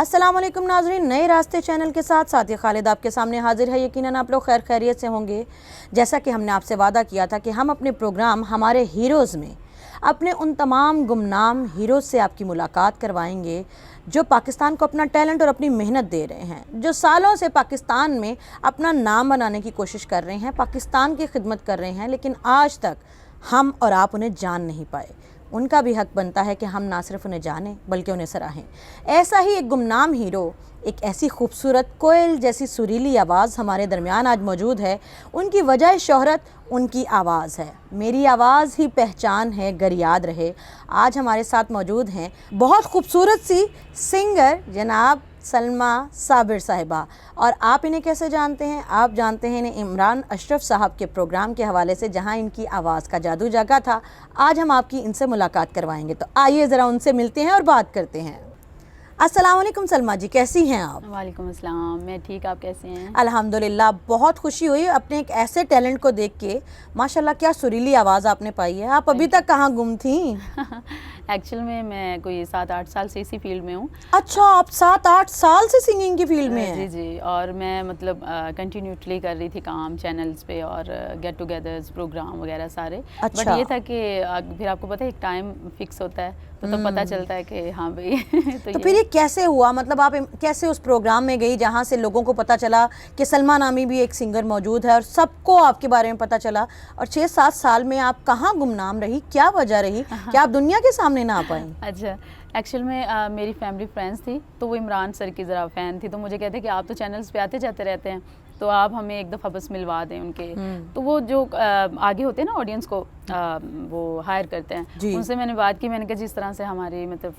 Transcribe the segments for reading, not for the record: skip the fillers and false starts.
अस्सलाम वालेकुम नाज़रीन, नए रास्ते चैनल के साथ साथी खालिद आपके सामने हाजिर है। यकीनन आप लोग खैर खैरियत से होंगे। जैसा कि हमने आपसे वादा किया था कि हम अपने प्रोग्राम हमारे हीरोज़ में अपने उन तमाम गुमनाम हीरोज़ से आपकी मुलाकात करवाएंगे जो पाकिस्तान को अपना टैलेंट और अपनी मेहनत दे रहे हैं, जो सालों से पाकिस्तान में अपना नाम बनाने की कोशिश कर रहे हैं, पाकिस्तान की खिदमत कर रहे हैं, लेकिन आज तक हम और आप उन्हें जान नहीं पाए। उनका भी हक बनता है कि हम ना सिर्फ उन्हें जानें बल्कि उन्हें सराहें। ऐसा ही एक गुमनाम हीरो, एक ऐसी खूबसूरत कोयल जैसी सुरीली आवाज़ हमारे दरमियान आज मौजूद है। उनकी वजह शोहरत उनकी आवाज़ है। मेरी आवाज़ ही पहचान है गर याद रहे। आज हमारे साथ मौजूद हैं बहुत खूबसूरत सी सिंगर जनाब सलमा साबिर साहिबा। और आप इन्हें कैसे जानते हैं? आप जानते हैं इन्हें इमरान अशरफ साहब के प्रोग्राम के हवाले से, जहां इनकी आवाज़ का जादू जागा था। आज हम आपकी इनसे मुलाकात करवाएंगे, तो आइए ज़रा उनसे मिलते हैं और बात करते हैं। अस्सलाम वालेकुम सलमा जी, कैसी हैं आप? वालेकुम अस्सलाम, मैं ठीक, आप कैसे हैं? अल्हम्दुलिल्लाह, बहुत खुशी हुई अपने एक ऐसे टैलेंट को देख के। माशाल्लाह, क्या सुरीली आवाज़ आपने पाई है। आप अभी तक कहाँ गुम थी? एक्चुअल में मैं कोई 7-8 साल से इसी फील्ड में हूँ। अच्छा, आप 7-8 साल से सिंगिंग की फील्ड में हैं? जी जी, और मैं मतलब कंटिन्यूटली कर रही थी काम चैनल्स पे और गेट टुगेदर्स प्रोग्राम वगैरह सारे। अच्छा। बट ये था कि फिर आपको पता है एक टाइम फिक्स होता है, तो तब पता चलता है कि हाँ भाई तो फिर ये कैसे हुआ? मतलब आप कैसे उस प्रोग्राम में गई जहाँ से लोगों को पता चला कि सलमा नामी भी एक सिंगर मौजूद है और सबको आपके बारे में पता चला? और 6-7 साल में आप कहाँ गुमनाम रही? क्या वजह रही कि आप दुनिया के सामने ना आ पाई? अच्छा, एक्चुअल में मेरी फैमिली फ्रेंड्स थी, तो वो इमरान सर की ज़रा फ़ैन थी, तो मुझे कहते कि आप तो चैनल्स पे आते जाते रहते हैं, तो आप हमें एक दफ़ा बस मिलवा दें उनके। तो वो जो आगे होते हैं ना ऑडियंस को वो हायर करते हैं, उनसे मैंने बात की। मैंने कहा जिस तरह से हमारी मतलब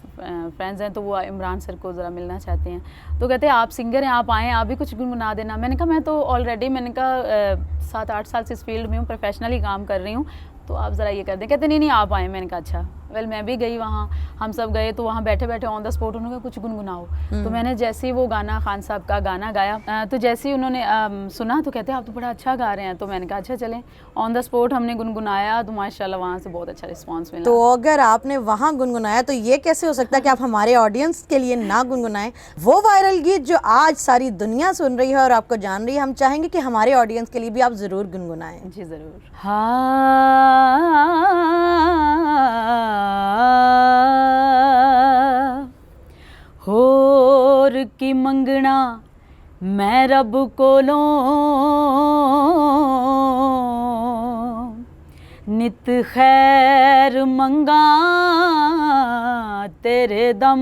फ्रेंड्स हैं, तो वो इमरान सर को ज़रा मिलना चाहते हैं। तो कहते हैं आप सिंगर हैं, आप आएँ, आप भी कुछ गुनगुना देना। मैंने कहा मैं तो ऑलरेडी, मैंने कहा 7-8 साल से इस फील्ड में हूँ, प्रोफेशनली काम कर रही हूँ, तो आप ज़रा ये कर दें। कहते नहीं आप आएँ। मैंने कहा अच्छा। वेल मैं भी गई वहाँ, हम सब गए, तो वहाँ बैठे बैठे ऑन द स्पॉट उन्होंने कुछ गुनगुनाओ। तो मैंने जैसे ही वो गाना खान साहब का गाना गाया, तो जैसे ही उन्होंने सुना तो कहते आप तो बड़ा अच्छा गा रहे हैं। तो मैंने कहा अच्छा चलें। ऑन द स्पॉट हमने गुनगुनाया, तो माशाल्लाह वहाँ से बहुत अच्छा रिस्पॉन्स मिला। तो अगर आपने वहाँ गुनगुनाया तो ये कैसे हो सकता है कि आप हमारे ऑडियंस के लिए ना गुनगुनाएं? वो वायरल गीत जो आज सारी दुनिया सुन रही है और आपको जान रही है, हम चाहेंगे कि हमारे ऑडियंस के लिए भी आप ज़रूर गुनगुनाएं। जी ज़रूर। होर की मंगना मैं रब कोलों, नित खैर मंगा तेरे दम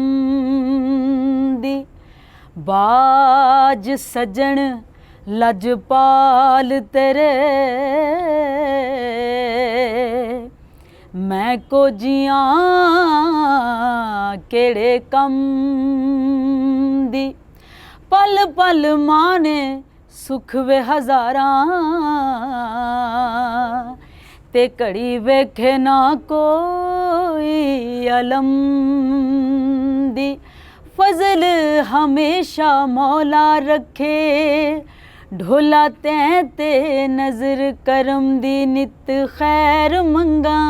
दी। बाज सजन लजपाल तेरे, मैं को जियां केड़े कम दी। पल पल माने सुख वे हज़ारां, ते घड़ी वेखे ना कोई अलम दी। फजल हमेशा मौला रखे, ढोला तैं ते नज़र करम दी। नित खैर मंगा,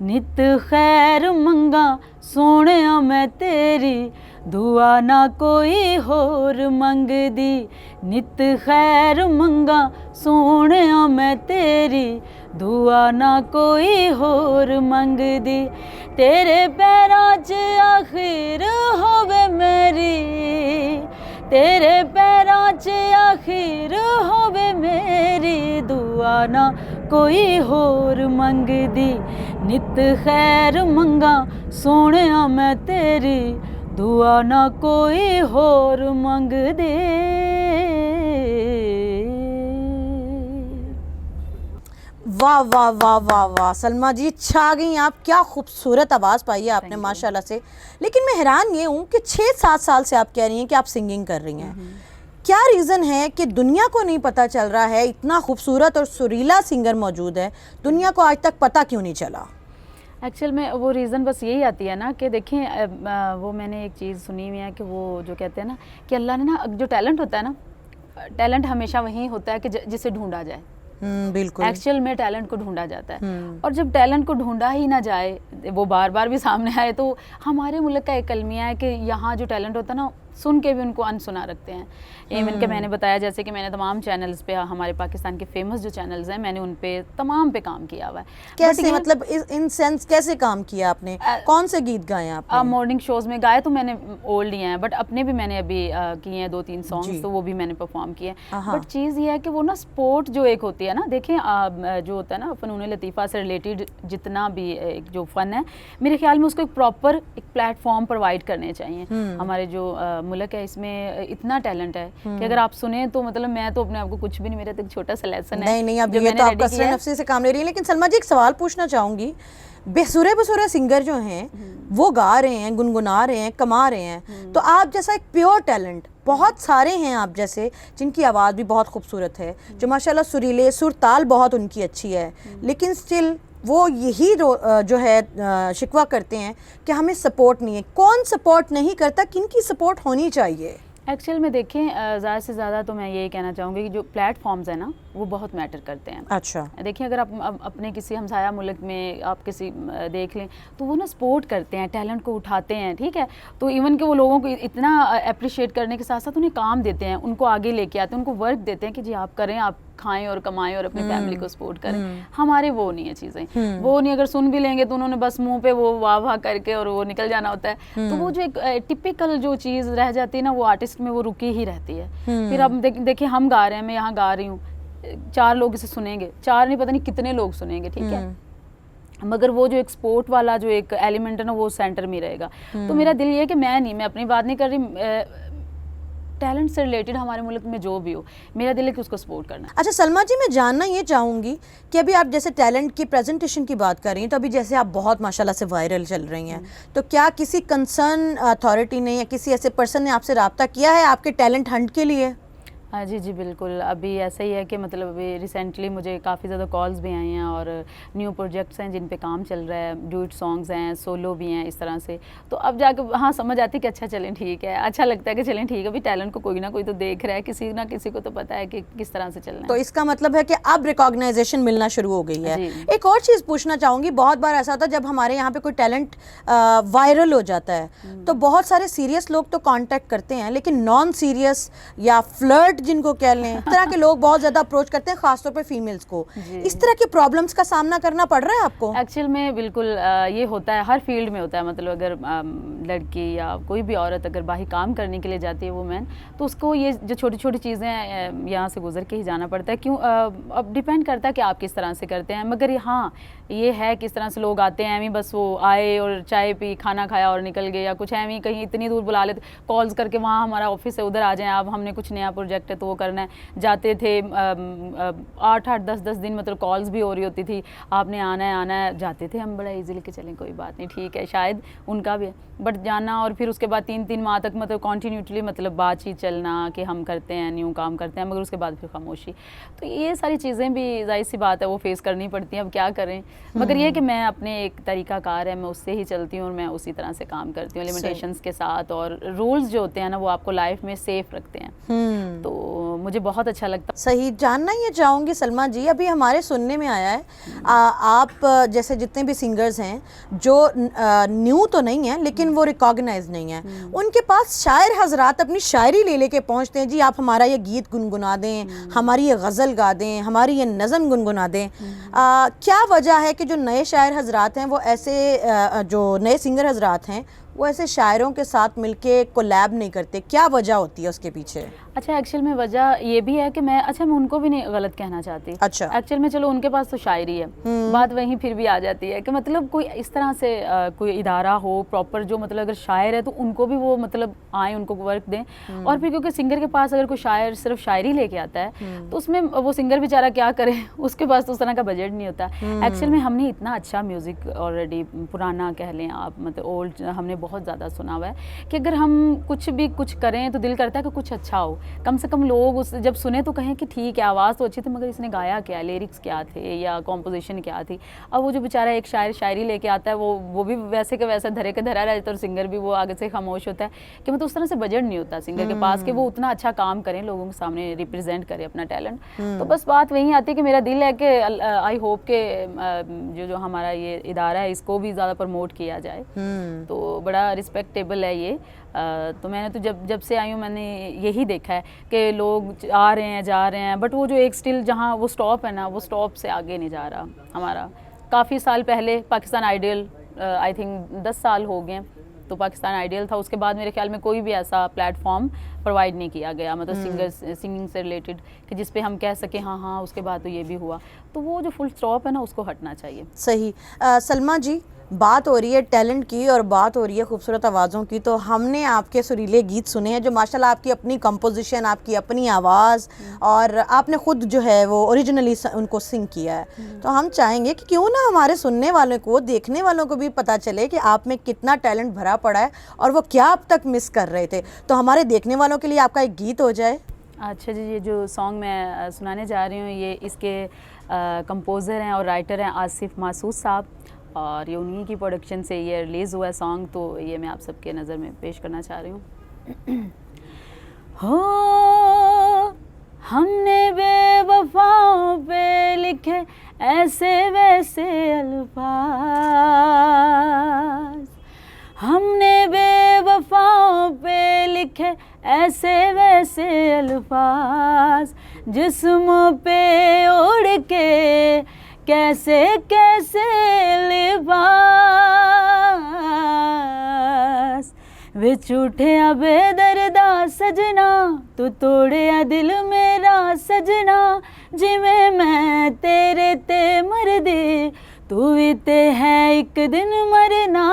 नित खैर मंगा, सोने मैं तेरी दुआ ना कोई होर मंग दी। नित खैर मंगा, सोने मैं तेरी दुआ ना कोई होर मंग दी। तेरे पैरां च आखिर होवे मेरी, तेरे पैरां च आखिर होवे मेरी, दुआ ना कोई होर मंग दी। नित खैर मंगा, सोने मैं तेरी दुआ ना कोई होर मंग दे। वाह वाह वाह वाह वाह सलमा जी, छा गई आप। क्या खूबसूरत आवाज़ पाई है आपने माशाल्लाह से। लेकिन मैं हैरान ये हूँ कि 6-7 साल से आप कह रही हैं कि आप सिंगिंग कर रही हैं। क्या रीज़न है कि दुनिया को नहीं पता चल रहा है? इतना खूबसूरत और सुरीला सिंगर मौजूद है, दुनिया को आज तक पता क्यों नहीं चला? एक्चुअल में वो रीज़न बस यही आती है ना कि देखें, वो मैंने एक चीज़ सुनी हुई है कि वो जो कहते हैं ना कि अल्लाह ने ना जो टैलेंट होता है ना, टैलेंट हमेशा वही होता है कि जिसे ढूंढा जाए। बिल्कुल। एक्चुअल में टैलेंट को ढूंढा जाता है, और जब टैलेंट को ढूंढा ही ना जाए, वो बार बार भी सामने आए, तो हमारे मुल्क का एक अलमिया है कि यहाँ जो टैलेंट होता है ना, सुन के भी उनको अनसुना रखते हैं। इवन के मैंने बताया, जैसे कि मैंने तमाम चैनल्स पे, हमारे पाकिस्तान के फेमस जो चैनल्स हैं, मैंने उन पे तमाम पे काम किया हुआ है। कैसे, मतलब इन सेंस कैसे काम किया आपने? कौन से गीत गाए आपने? मॉर्निंग शोज में गाए तो मैंने ओल्ड ही हैं, बट अपने भी मैंने अभी किए हैं 2-3 सॉन्ग्स, तो वो भी मैंने परफॉर्म किए। बट चीज़ ये है कि वो ना स्पोर्ट जो एक होती है ना, देखें जो होता है ना फ़नून लतीफ़ा से रिलेटेड जितना भी एक जो फ़न है, मेरे ख्याल में उसको एक प्रॉपर एक प्लेटफॉर्म प्रोवाइड करने चाहिए। हमारे जो मुल्क है, इसमें इतना टैलेंट है कि अगर आप सुने तो मतलब मैं तो अपने आप को कुछ भी नहीं, मेरा तो एक छोटा सा लेसन है। नहीं, अब ये तो आप कसरत नफ्सी से काम ले रही है। लेकिन सलमा जी, एक सवाल पूछना चाहूँगी, बेसुरे सिंगर जो हैं वो गा रहे हैं, गुनगुना रहे हैं, कमा रहे हैं, तो आप जैसा एक प्योर टैलेंट, बहुत सारे हैं आप जैसे जिनकी आवाज़ भी बहुत खूबसूरत है, जो माशाल्लाह सुरीले, सुर ताल बहुत उनकी अच्छी है, लेकिन स्टिल वो यही जो है शिकवा करते हैं कि हमें सपोर्ट नहीं है। कौन सपोर्ट नहीं करता, किनकी सपोर्ट होनी चाहिए? एक्चुअल में देखें, ज़्यादा से ज़्यादा तो मैं यही कहना चाहूँगी कि जो प्लेटफॉर्म्स हैं ना, वो बहुत मैटर करते हैं। अच्छा, देखिए अगर आप अपने किसी हमसाया मुल्क में आप किसी देख लें, तो वो ना सपोर्ट करते हैं, टैलेंट को उठाते हैं, ठीक है। तो इवन कि वो लोगों को इतना अप्रिशिएट करने के साथ साथ उन्हें काम देते हैं, उनको आगे लेके आते हैं, उनको वर्क देते हैं कि जी आप करें, आप खाएं और कमाएं और अपनी फैमिली को सपोर्ट करें। हमारे वो नहीं है चीज़ें, वो नहीं, अगर सुन भी लेंगे तो उन्होंने बस मुंह पे वो वाह वाह करके और वो निकल जाना होता है। तो वो जो एक टिपिकल जो चीज़ रह जाती है ना, वो आर्टिस्ट में वो रुकी ही रहती है। फिर अब देखिए हम गा रहे हैं, मैं यहाँ गा रही हूँ, 4 लोग इसे सुनेंगे, 4 नहीं पता नहीं कितने लोग सुनेंगे, ठीक है, मगर वो जो एक स्पोर्ट वाला जो एक एलिमेंट है ना, वो सेंटर में रहेगा। तो मेरा दिल ये है कि मैं अपनी बात नहीं कर रही, टैलेंट से रिलेटेड हमारे मुल्क में जो भी हो, मेरा दिल है कि उसको सपोर्ट करना है। अच्छा सलमा जी, मैं जानना ये चाहूँगी कि अभी आप जैसे टैलेंट की प्रेजेंटेशन की बात कर रही हैं, तो अभी जैसे आप बहुत माशाल्लाह से वायरल चल रही हैं, तो क्या किसी कंसर्न अथॉरिटी ने या किसी ऐसे पर्सन ने आपसे रब्ता किया है आपके टैलेंट हंट के लिए? हाँ जी बिल्कुल। अभी ऐसा ही है कि मतलब अभी रिसेंटली मुझे काफ़ी ज़्यादा कॉल्स भी आई हैं और न्यू प्रोजेक्ट्स हैं जिन पे काम चल रहा है, ड्यूट सॉन्ग्स हैं, सोलो भी हैं, इस तरह से। तो अब जाके हाँ समझ आती है कि अच्छा चलें ठीक है, अच्छा लगता है कि चलें ठीक है, अभी टैलेंट को कोई ना कोई तो देख रहा है, किसी ना किसी को तो पता है कि किस तरह से चलना है। तो इसका मतलब है कि अब रिकॉग्नाइजेशन मिलना शुरू हो गई है। एक और चीज़ पूछना चाहूँगी, बहुत बार ऐसा होता है जब हमारे यहाँ पे कोई टैलेंट वायरल हो जाता है तो बहुत सारे सीरियस लोग तो कॉन्टेक्ट करते हैं, लेकिन नॉन सीरियस या फ्लर्ट जिनको कह लें, इस तरह के लोग बहुत ज्यादा अप्रोच करते हैं, खासतौर पे फीमेल्स को। इस तरह के प्रॉब्लम्स का सामना करना पड़ रहा है आपको? एक्चुअल में बिल्कुल ये होता है, हर फील्ड में होता है। मतलब अगर लड़की या कोई भी औरत अगर बाहर काम करने के लिए जाती है, वुमेन, तो उसको ये जो छोटी छोटी चीज़ें यहाँ से गुजर के ही जाना पड़ता है। क्यों? अब डिपेंड करता है कि आप किस तरह से करते हैं। मगर हाँ ये है किस तरह से लोग आते हैं, एवं बस वो आए और चाय पी, खाना खाया और निकल गए, या कुछ एवं कहीं इतनी दूर बुला लेते, कॉल्स करके वहाँ हमारा ऑफिस है उधर आ जाएं आप, हमने कुछ नया प्रोजेक्ट है तो वो करना है। जाते थे 8-8 10-10 दिन, मतलब कॉल्स भी हो रही होती थी, आपने आना है, जाते थे हम बड़ा इजीली कि चलें कोई बात नहीं ठीक है, शायद उनका भी है, बट जाना और फिर उसके बाद 3-3 माह तक मतलब कॉन्टीन्यूटली मतलब बातचीत चलना कि हम करते हैं, न्यू काम करते हैं, मगर उसके बाद फिर खामोशी। तो ये सारी चीज़ें भी जाहिर सी बात है वो फेस करनी पड़ती हैं, अब क्या करें। मगर ये कि मैं अपने एक तरीकाकार है, मैं उससे ही चलती हूँ और मैं उसी तरह से काम करती हूँ, लिमिटेशंस के साथ, और रूल्स जो होते हैं ना वो आपको लाइफ में सेफ रखते हैं। तो मुझे बहुत अच्छा लगता है। सही। जानना ये चाहूँगी सलमा जी, अभी हमारे सुनने में आया है आप जैसे जितने भी सिंगर्स हैं जो न्यू तो नहीं है लेकिन वो रिकॉग्नाइज नहीं है, उनके पास शायर हजरात अपनी शायरी ले लेके पहुँचते हैं, जी आप हमारा ये गीत गुनगुना दें, हमारी ये गज़ल गा दें, हमारी ये नज़म गुनगुना दें। क्या वजह है कि जो नए शायर हजरात हैं वो ऐसे जो नए सिंगर हजरात हैं वो ऐसे शायरों के साथ मिलके कोलैब नहीं करते? क्या वजह होती है उसके पीछे? अच्छा, एक्चुअल में वजह ये भी है कि मैं उनको भी नहीं गलत कहना चाहती। अच्छा, एक्चुअल में चलो उनके पास तो शायरी है, बात वहीं फिर भी आ जाती है कि मतलब कोई इस तरह से कोई इदारा हो प्रॉपर, जो मतलब अगर शायर है तो उनको भी वो मतलब आए, उनको वर्क दें। और फिर क्योंकि सिंगर के पास अगर कोई शायर सिर्फ शायरी लेके आता है तो उसमें वो सिंगर बेचारा क्या करे, उसके पास तो उस तरह का बजट नहीं होता। एक्चुअल में हमने इतना अच्छा म्यूज़िक ऑलरेडी, पुराना कह लें आप, मतलब ओल्ड हमने बहुत ज़्यादा सुना हुआ है कि अगर हम कुछ करें तो दिल करता है कि कुछ अच्छा हो, कम से कम लोग उस जब सुने तो कहें कि ठीक है आवाज़ तो अच्छी थी मगर इसने गाया क्या, लिरिक्स क्या थे या कॉम्पोजिशन क्या थी। अब वो जो बेचारा एक शायरी लेके आता है वो भी वैसे के वैसा धरे के धरा रहता है और सिंगर भी वो आगे से खामोश होता है कि मतलब उस तरह से बजट नहीं होता सिंगर के पास कि वो उतना अच्छा काम करें, लोगों के सामने रिप्रेजेंट करे अपना टैलेंट। तो बस बात वही आती है कि मेरा दिल है कि आई होप के जो हमारा ये इदारा है इसको भी ज़्यादा प्रमोट किया जाए। तो बड़ा रिस्पेक्टेबल है ये। तो मैंने तो जब से आई हूँ मैंने यही देखा है कि लोग आ रहे हैं जा रहे हैं, बट वो जो एक स्टिल जहाँ वो स्टॉप है ना, वो स्टॉप से आगे नहीं जा रहा हमारा। काफ़ी साल पहले पाकिस्तान आइडियल, आई थिंक 10 साल हो गए, तो पाकिस्तान आइडियल था, उसके बाद मेरे ख्याल में कोई भी ऐसा प्लेटफॉर्म प्रोवाइड नहीं किया गया, मतलब सिंगिंग से रिलेटेड कि जिस पे हम कह सकें हाँ उसके बाद तो ये भी हुआ। तो वो जो फुल स्टॉप है ना उसको हटना चाहिए। सही। सलमा जी, बात हो रही है टैलेंट की और बात हो रही है खूबसूरत आवाज़ों की, तो हमने आपके सुरीले गीत सुने हैं जो माशाल्लाह आपकी अपनी कंपोजिशन, आपकी अपनी आवाज़ और आपने ख़ुद जो है वो ओरिजिनली उनको सिंग किया है। तो हम चाहेंगे कि क्यों ना हमारे सुनने वालों को, देखने वालों को भी पता चले कि आप में कितना टैलेंट भरा पड़ा है और वो क्या अब तक मिस कर रहे थे। तो हमारे देखने वालों के लिए आपका एक गीत हो जाए। अच्छा जी, ये जो सॉन्ग मैं सुनाने जा रही हूँ ये इसके कंपोज़र हैं और राइटर हैं आसिफ मासूद साहब, और ये उन्हीं की प्रोडक्शन से ये रिलीज़ हुआ है सॉन्ग, तो ये मैं आप सबके नज़र में पेश करना चाह रही हूँ। हो हमने बेवफाओं पे लिखे ऐसे वैसे अल्फाज, हमने बेवफाओं पे लिखे ऐसे वैसे अल्फाज, जिस्म पे उड़ के कैसे कैसे लिबास, विच उठे बेदर्दा सजना तू तोड़िया दिल मेरा सजना, जिवें मैं तेरे ते मर दे तू भी ते है एक दिन मरना।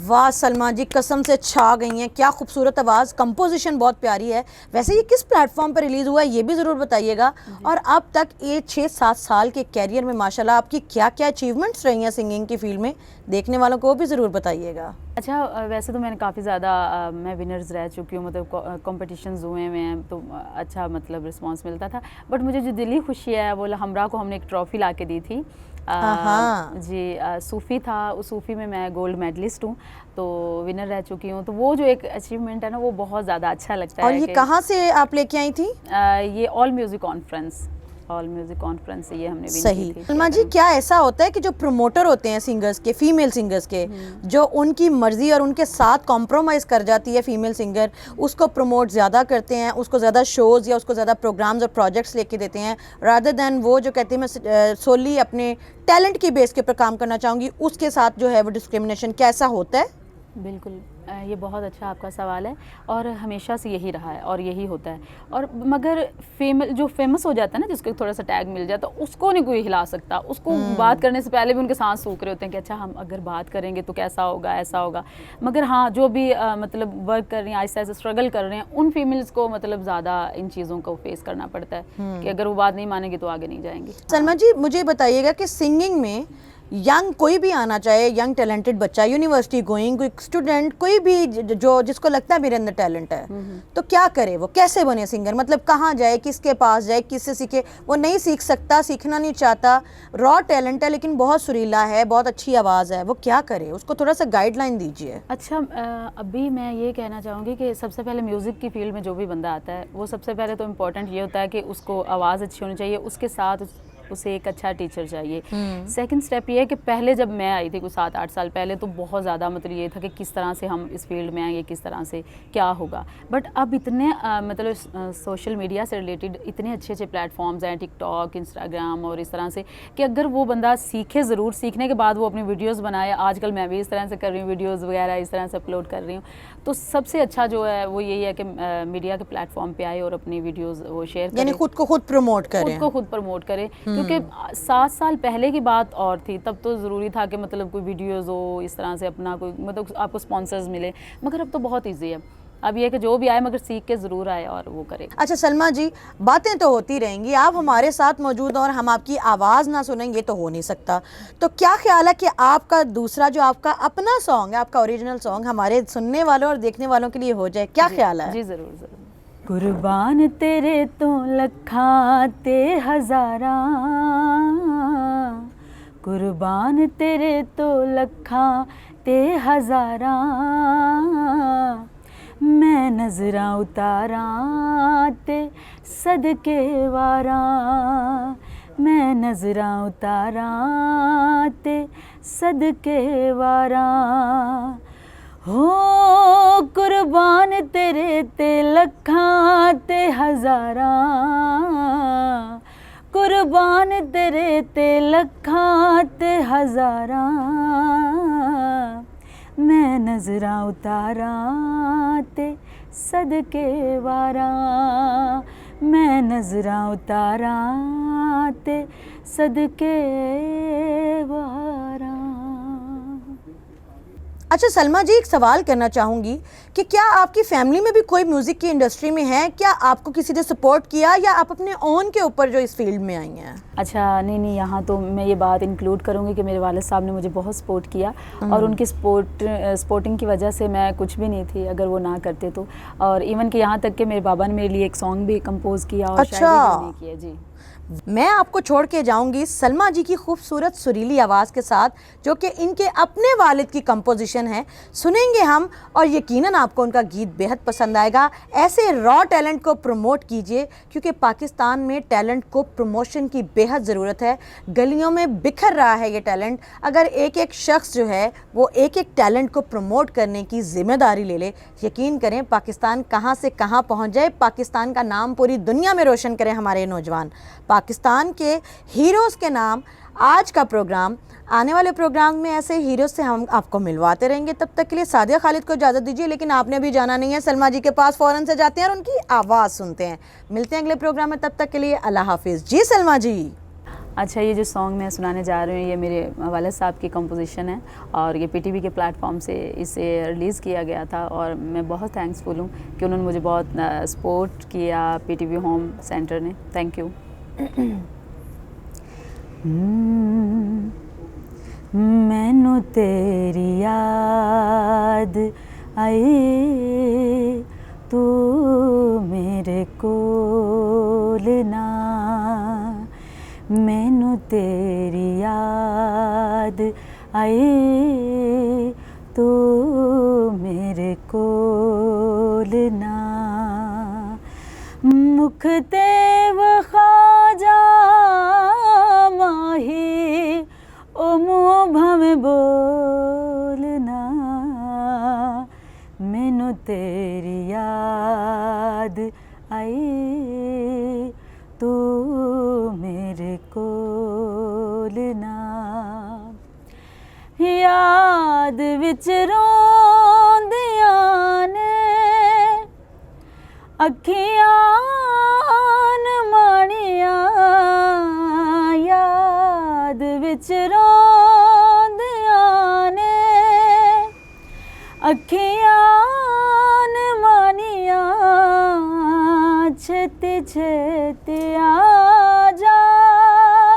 वाह सलमा जी, कसम से छा गई हैं, क्या खूबसूरत आवाज़, कंपोजिशन बहुत प्यारी है। वैसे ये किस प्लेटफॉर्म पर रिलीज़ हुआ है ये भी ज़रूर बताइएगा, और अब तक ये 6-7 साल के कैरियर में माशाल्लाह आपकी क्या क्या अचीवमेंट्स रही हैं सिंगिंग की फील्ड में, देखने वालों को भी ज़रूर बताइएगा। अच्छा, वैसे तो मैंने काफ़ी ज़्यादा मैं विनर्स रह चुकी हूँ, मतलब कॉम्पिटिशन्स हुए हुए हैं तो अच्छा मतलब रिस्पांस मिलता था, बट मुझे जो दिली खुशी है वो हमरा को हमने एक ट्रॉफ़ी ला के दी थी जी, सूफ़ी था, उस सूफ़ी में मैं गोल्ड मेडलिस्ट हूँ, तो विनर रह चुकी हूँ। तो वो जो एक अचीवमेंट है ना वो बहुत ज़्यादा अच्छा लगता है। और ये कहाँ से आप लेके आई थी? ये ऑल म्यूज़िक कॉन्फ्रेंस से ये हमने विन सही। की थी। सलमा जी, क्या ऐसा होता है कि जो प्रमोटर होते हैं सिंगर्स के, फीमेल सिंगर्स के, जो उनकी मर्जी और उनके साथ कॉम्प्रोमाइज़ कर जाती है फीमेल सिंगर, उसको प्रमोट ज़्यादा करते हैं, उसको ज़्यादा शोज़ या उसको ज़्यादा प्रोग्राम्स और प्रोजेक्ट्स लेके देते हैं, रादर दैन वो जो कहती है मैं सोली अपने टैलेंट की बेस के ऊपर काम करना चाहूँगी, उसके साथ जो है वो डिस्क्रिमिनेशन कैसा होता है? बिल्कुल, ये बहुत अच्छा आपका सवाल है और हमेशा से यही रहा है और यही होता है। और मगर जो फेमस हो जाता है ना, जिसको थोड़ा सा टैग मिल जाता है, उसको नहीं कोई हिला सकता। उसको बात करने से पहले भी उनके सांस सूख रहे होते हैं कि अच्छा हम अगर बात करेंगे तो कैसा होगा, ऐसा होगा। मगर हाँ, जो भी मतलब वर्क कर रही हैं, आहिस्ता आहिस्ता स्ट्रगल कर रहे हैं, उन फीमेल्स को मतलब ज़्यादा इन चीज़ों को फेस करना पड़ता है कि अगर वो बात नहीं मानेंगे तो आगे नहीं जाएंगी। सलमा जी, मुझे बताइएगा कि सिंगिंग में यंग कोई भी आना चाहे, यंग टैलेंटेड बच्चा, यूनिवर्सिटी गोइंग कोई स्टूडेंट, कोई भी जो जिसको लगता है मेरे अंदर टैलेंट है, तो क्या करे, वो कैसे बने सिंगर, मतलब कहाँ जाए, किसके पास जाए, किससे सीखे? वो नहीं सीख सकता, सीखना नहीं चाहता, रॉ टैलेंट है लेकिन बहुत सुरीला है, बहुत अच्छी आवाज़ है, वो क्या करे? उसको थोड़ा सा गाइडलाइन दीजिए। अच्छा, अभी मैं ये कहना चाहूँगी कि सबसे पहले म्यूज़िक की फील्ड में जो भी बंदा आता है, वो सबसे पहले तो इम्पोर्टेंट ये होता है कि उसको आवाज़ अच्छी होनी चाहिए, उसके साथ उसे एक अच्छा टीचर चाहिए। सेकंड स्टेप ये है कि पहले जब मैं आई थी कुछ 7-8 साल पहले, तो बहुत ज़्यादा मतलब ये था कि किस तरह से हम इस फील्ड में आएंगे, किस तरह से क्या होगा। बट अब इतने मतलब सोशल मीडिया से रिलेटेड इतने अच्छे अच्छे प्लेटफॉर्म्स हैं, टिकटॉक, इंस्टाग्राम और इस तरह से, कि अगर वो बंदा सीखे ज़रूर, सीखने के बाद वो अपनी वीडियोज़ बनाए। आजकल मैं भी इस तरह से कर रही हूँ, वीडियोज़ वगैरह इस तरह से अपलोड कर रही हूँ। तो सबसे अच्छा जो है वो यही है कि मीडिया के प्लेटफॉर्म पे आए और अपनी वीडियोज़ वो शेयर करें, यानी खुद को खुद प्रमोट करें, क्योंकि 7 साल पहले की बात और थी। तब तो ज़रूरी था कि मतलब कोई वीडियोज़ हो इस तरह से, अपना कोई मतलब आपको स्पॉन्सर्स मिले, मगर अब तो बहुत ईजी है। अब ये है कि जो भी आए मगर सीख के ज़रूर आए और वो करे। अच्छा सलमा जी, बातें तो होती रहेंगी, आप हमारे साथ मौजूद और हम आपकी आवाज़ ना सुनेंगे तो हो नहीं सकता। तो क्या ख्याल है कि आपका दूसरा जो आपका अपना सॉन्ग है, आपका ओरिजिनल सॉन्ग हमारे सुनने वालों और देखने वालों के लिए हो जाए, क्या ख्याल है? जी ज़रूर ज़रूर। कुर्बान तेरे तो लखां ते हज़ारां, कुर्बान तेरे तो लखां ते हज़ारां, मैं नज़रां उतारां ते सदके वारां, मैं नज़रां उतारां ते सदके वारां, हो कुर्बान तेरे ते लखां ते हज़ारां, कुर्बान तेरे ते लखां ते हज़ारां, मैं नज़रां उतारां ते सदके वारां, मैं नज़रां उतारां ते सदके वारां। अच्छा सलमा जी, एक सवाल करना चाहूँगी कि क्या आपकी फैमिली में भी कोई म्यूज़िक की इंडस्ट्री में है? क्या आपको किसी ने सपोर्ट किया या आप अपने ओन के ऊपर जो इस फील्ड में आई हैं? अच्छा नहीं, यहाँ तो मैं ये बात इंक्लूड करूँगी कि मेरे वालिद साहब ने मुझे बहुत सपोर्ट किया और उनकी सपोर्टिंग की वजह से मैं कुछ भी नहीं थी अगर वो ना करते तो। और इवन कि यहाँ तक कि मेरे बाबा ने मेरे लिए एक सॉन्ग भी कंपोज किया और शायरी भी उन्होंने किया। जी, मैं आपको छोड़ के जाऊंगी सलमा जी की खूबसूरत सुरीली आवाज़ के साथ, जो कि इनके अपने वालिद की कंपोजिशन है। सुनेंगे हम और यकीनन आपको उनका गीत बेहद पसंद आएगा। ऐसे रॉ टैलेंट को प्रमोट कीजिए क्योंकि पाकिस्तान में टैलेंट को प्रमोशन की बेहद ज़रूरत है। गलियों में बिखर रहा है ये टैलेंट। अगर एक एक शख्स जो है वो एक एक टैलेंट को प्रमोट करने की ज़िम्मेदारी ले ले, यकीन करें पाकिस्तान कहाँ से कहाँ पहुँच जाए। पाकिस्तान का नाम पूरी दुनिया में रोशन करें हमारे नौजवान। पाकिस्तान के हीरोज़ के नाम आज का प्रोग्राम, आने वाले प्रोग्राम में ऐसे हीरोज़ से हम आपको मिलवाते रहेंगे। तब तक के लिए सादिया खालिद को इजाज़त दीजिए, लेकिन आपने भी जाना नहीं है। सलमा जी के पास फ़ौरन से जाते हैं और उनकी आवाज़ सुनते हैं। मिलते हैं अगले प्रोग्राम में, तब तक के लिए अल्लाह हाफिज़। जी सलमा जी। अच्छा, ये जो सॉन्ग मैं सुनाने जा रही हूँ ये मेरे वालिद साहब की कंपोजिशन है और ये पीटीवी के प्लेटफॉर्म से इसे रिलीज़ किया गया था और मैं बहुत थैंक्सफुल हूँ कि उन्होंने मुझे बहुत सपोर्ट किया पीटीवी होम सेंटर ने। Thank you. मैनू तेरी याद आई, तू मेरे कोल ना, मैनू तेरी याद आई, तू मेरे कोल ना, मुख ते वखा जा माही, ओ मुँह भावें बोलना, मैनू तेरी याद आई, तू मेरे कोल ना, याद विच रोंदियां ने अखियां माणिया, याद विच रोंदियां ने अखियां माणिया, छेती छेती आ जा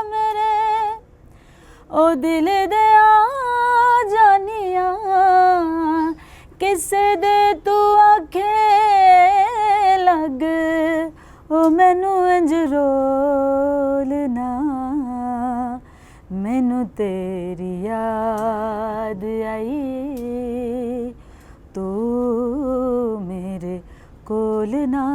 मेरे ओ दिल दे आ जानिया, किस दे तू आखे लग, ओ मैनू इंज रोलना, मैनू तेरी याद आई, तू मेरे कोल ना।